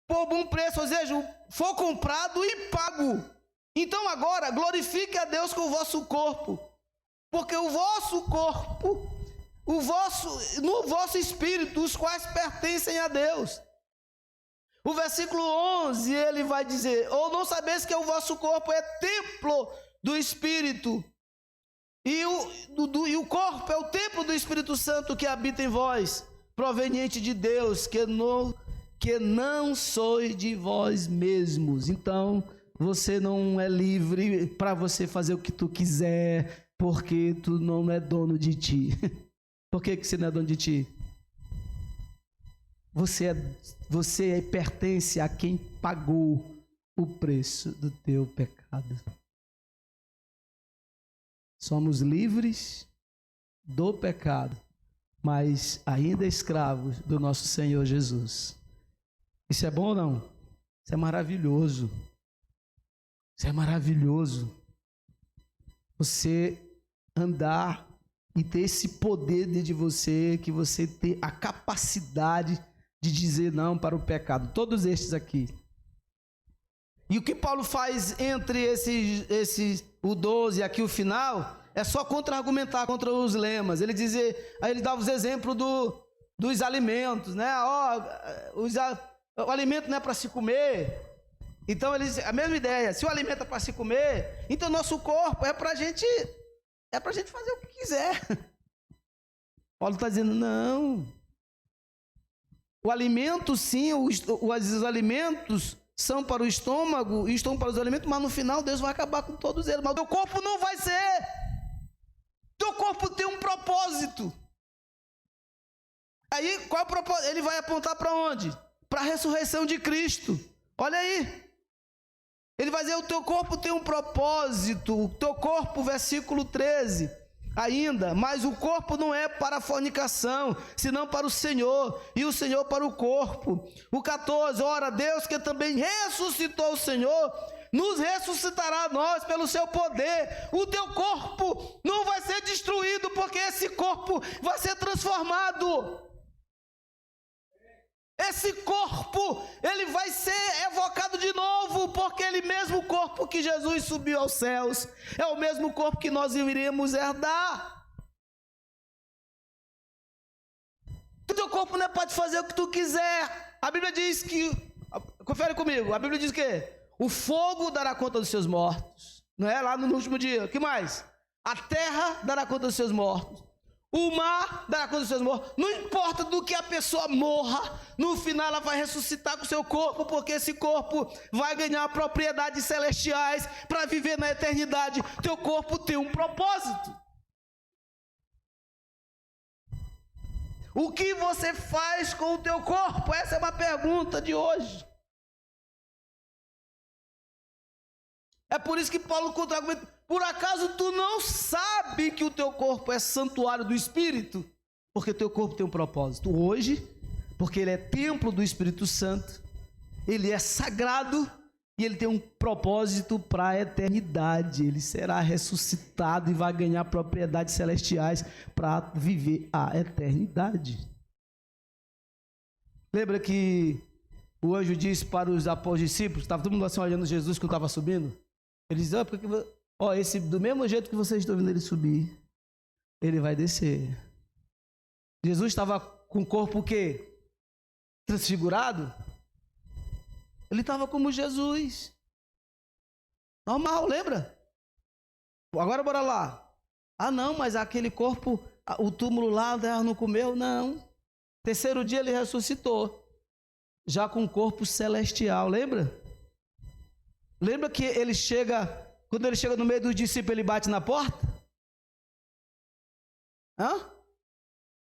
por bom preço, ou seja, foi comprado e pago. Então agora glorifique a Deus com o vosso corpo, porque o vosso corpo, no vosso espírito, os quais pertencem a Deus. O versículo 11 ele vai dizer, ou não sabeis que o vosso corpo é templo do Espírito, e o corpo é o templo do Espírito Santo que habita em vós, proveniente de Deus, que não sois de vós mesmos. Então, você não é livre para você fazer o que tu quiser, porque tu não é dono de ti. Por que você não é dono de ti? Você pertence a quem pagou o preço do teu pecado. Somos livres do pecado, mas ainda escravos do nosso Senhor Jesus. Isso é bom ou não? Isso é maravilhoso. Isso é maravilhoso. Você andar e ter esse poder dentro de você, que você tem a capacidade de dizer não para o pecado. Todos estes aqui. E o que Paulo faz entre o 12 e aqui o final, é só contra-argumentar contra os lemas. Ele aí ele dá os exemplos dos alimentos, né? O alimento não é para se comer. Então ele diz a mesma ideia. Se o alimento é para se comer, então nosso corpo é para a gente fazer o que quiser. Paulo está dizendo não. O alimento sim, os alimentos são para o estômago e estão para os alimentos, mas no final Deus vai acabar com todos eles. Mas o teu corpo não vai ser. Teu corpo tem um propósito. Aí qual é o propósito? Ele vai apontar para onde? Para a ressurreição de Cristo. Olha aí. Ele vai dizer, o teu corpo tem um propósito. O teu corpo, versículo 13. Ainda, mas o corpo não é para a fornicação, senão para o Senhor, e o Senhor para o corpo. O 14, ora, Deus que também ressuscitou o Senhor, nos ressuscitará a nós pelo seu poder. O teu corpo não vai ser destruído, porque esse corpo vai ser transformado. Esse corpo, ele vai ser evocado de novo, porque ele mesmo corpo que Jesus subiu aos céus, é o mesmo corpo que nós iremos herdar. O teu corpo não é para te fazer o que tu quiser. A Bíblia diz que, confere comigo, a Bíblia diz o quê? O fogo dará conta dos seus mortos, não é? Lá no último dia, o que mais? A terra dará conta dos seus mortos. O mar dará conta dos seus mortos. Não importa do que a pessoa morra, no final ela vai ressuscitar com o seu corpo, porque esse corpo vai ganhar propriedades celestiais para viver na eternidade. Teu corpo tem um propósito. O que você faz com o teu corpo? Essa é uma pergunta de hoje. É por isso que Paulo contra-argumenta. Por acaso tu não sabe que o teu corpo é santuário do Espírito? Porque o teu corpo tem um propósito. Hoje, porque ele é templo do Espírito Santo, ele é sagrado e ele tem um propósito para a eternidade. Ele será ressuscitado e vai ganhar propriedades celestiais para viver a eternidade. Lembra que o anjo disse para os discípulos, estava todo mundo assim olhando Jesus quando estava subindo? Ele diz, esse do mesmo jeito que vocês estão vendo ele subir, ele vai descer. Jesus estava com o corpo o quê? Transfigurado? Ele estava como Jesus. Normal, lembra? Agora bora lá. Ah não, mas aquele corpo, o túmulo lá, não comeu? Não. Terceiro dia ele ressuscitou. Já com o corpo celestial, lembra? Lembra que ele chega... Quando ele chega no meio dos discípulos, ele bate na porta?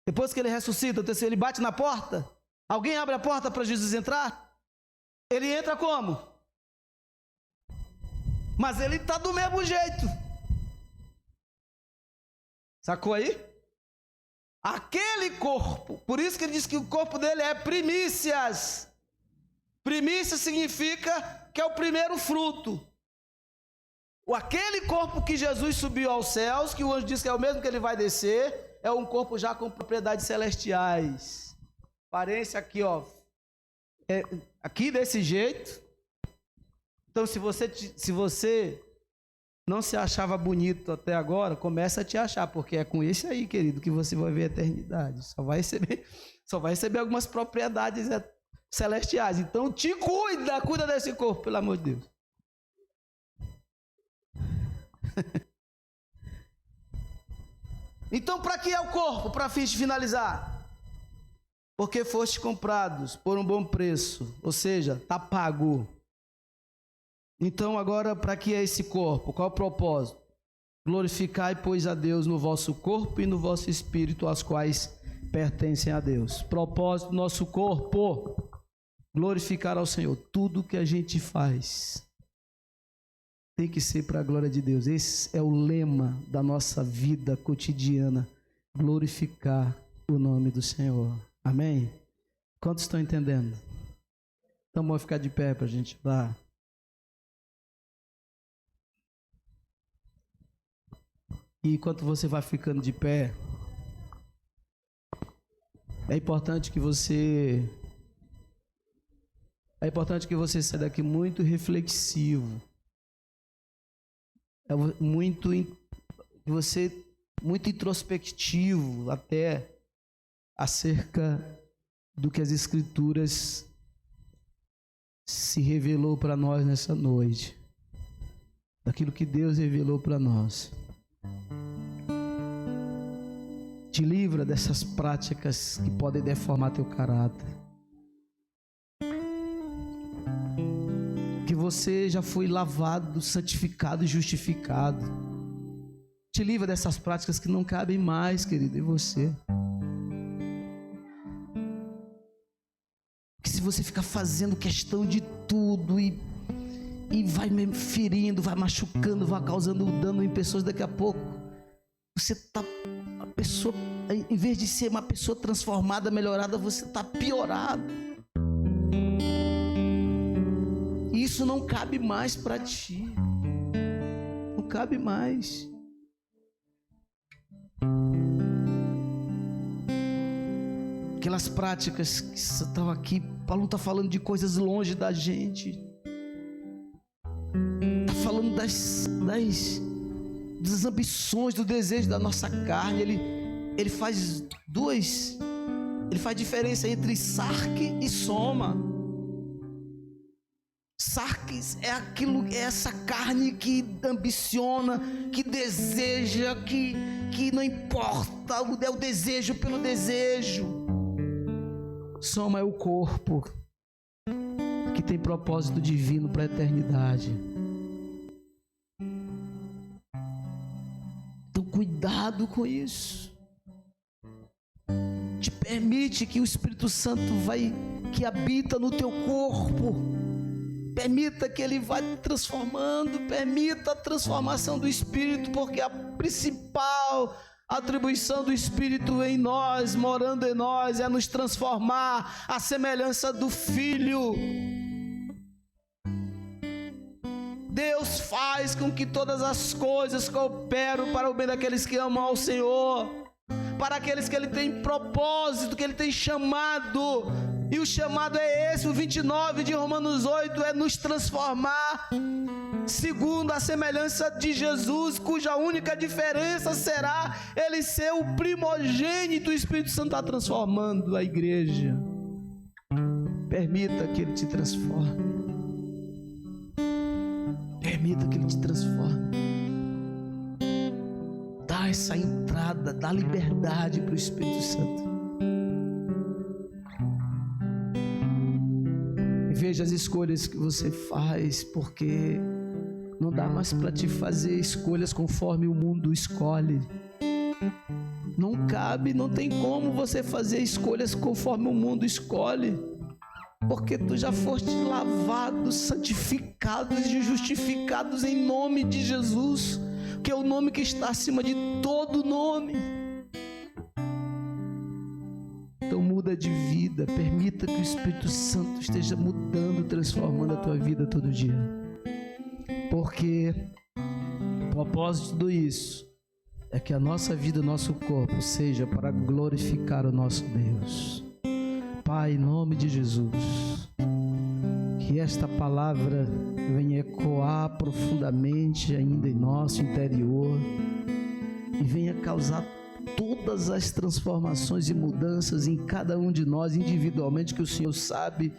Depois que ele ressuscita, ele bate na porta? Alguém abre a porta para Jesus entrar? Ele entra como? Mas ele está do mesmo jeito. Sacou aí? Aquele corpo, por isso que ele diz que o corpo dele é primícias. Primícia significa que é o primeiro fruto. Aquele corpo que Jesus subiu aos céus, que o anjo diz que é o mesmo que ele vai descer, é um corpo já com propriedades celestiais. Aparência aqui, ó. Aqui desse jeito. Então, se você não se achava bonito até agora, começa a te achar, porque é com esse aí, querido, que você vai ver a eternidade. Só vai receber algumas propriedades celestiais. Então, cuida desse corpo, pelo amor de Deus. Então, para que é o corpo? Para fins de finalizar. Porque foste comprados por um bom preço, ou seja, está pago. Então, agora, para que é esse corpo? Qual é o propósito? Glorificai, pois, a Deus no vosso corpo e no vosso espírito, aos quais pertencem a Deus. Propósito do nosso corpo: glorificar ao Senhor. Tudo que a gente faz tem que ser para a glória de Deus. Esse é o lema da nossa vida cotidiana: glorificar o nome do Senhor. Amém? Quantos estão entendendo? Então vamos ficar de pé para a gente orar. E enquanto você vai ficando de pé, é importante que você saia daqui muito reflexivo. Muito introspectivo até acerca do que as Escrituras se revelou para nós nessa noite, daquilo que Deus revelou para nós. Te livra dessas práticas que podem deformar teu caráter. Que você já foi lavado, santificado e justificado. Te livra dessas práticas que não cabem mais, querido, em você. Que se você ficar fazendo questão de tudo e vai me ferindo, vai machucando, vai causando dano em pessoas, daqui a pouco você está a pessoa, em vez de ser uma pessoa transformada, melhorada, você está piorado. E isso não cabe mais para ti. Não cabe mais. Aquelas práticas que estão aqui, Paulo está falando de coisas longe da gente. Está falando das ambições, do desejo da nossa carne. Ele faz diferença entre sarque e soma. Sarques é essa carne que ambiciona, que deseja, que não importa, é o desejo pelo desejo. Soma é o corpo que tem propósito divino para a eternidade. Então, cuidado com isso. Te permite que o Espírito Santo que habita no teu corpo, permita que ele vá te transformando, permita a transformação do Espírito, porque a principal atribuição do Espírito em nós, morando em nós, é nos transformar à semelhança do Filho. Deus faz com que todas as coisas cooperem para o bem daqueles que amam ao Senhor, para aqueles que Ele tem propósito, que Ele tem chamado. E o chamado é esse, o 29 de Romanos 8, é nos transformar segundo a semelhança de Jesus, cuja única diferença será Ele ser o primogênito. O Espírito Santo está transformando a igreja. Permita que Ele te transforme. Permita que Ele te transforme. Dá essa entrada, dá liberdade para o Espírito Santo. E veja as escolhas que você faz, porque não dá mais para te fazer escolhas conforme o mundo escolhe. Não cabe, não tem como você fazer escolhas conforme o mundo escolhe. Porque tu já foste lavados, santificados e justificados em nome de Jesus, que é o nome que está acima de todo nome. Então muda de vida, permita que o Espírito Santo esteja mudando, transformando a tua vida todo dia. Porque o propósito de tudo isso é que a nossa vida, o nosso corpo seja para glorificar o nosso Deus. Pai, em nome de Jesus, que esta palavra venha ecoar profundamente ainda em nosso interior e venha causar todas as transformações e mudanças em cada um de nós individualmente, que o Senhor sabe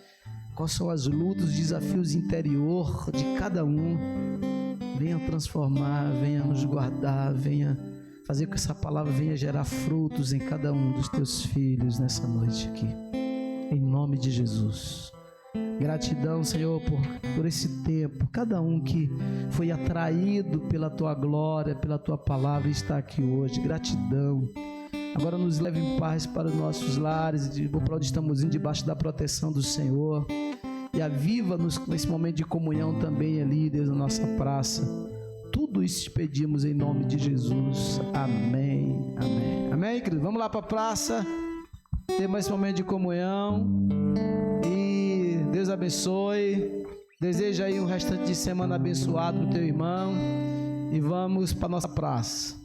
quais são as lutas, os desafios interior de cada um. Venha transformar, venha nos guardar, venha fazer com que essa palavra venha gerar frutos em cada um dos teus filhos nessa noite aqui, em nome de Jesus. Gratidão, Senhor, por esse tempo, cada um que foi atraído pela tua glória, pela tua palavra e está aqui hoje. Gratidão. Agora nos leve em paz para os nossos lares, para onde estamos indo, debaixo da proteção do Senhor. E aviva-nos nesse momento de comunhão também ali, Deus, na nossa praça. Tudo isso te pedimos em nome de Jesus. Amém, amém. Amém, querido? Vamos lá para a praça, ter mais esse momento de comunhão. E Deus abençoe. Deseja aí um restante de semana abençoado para o teu irmão. E vamos para a nossa praça.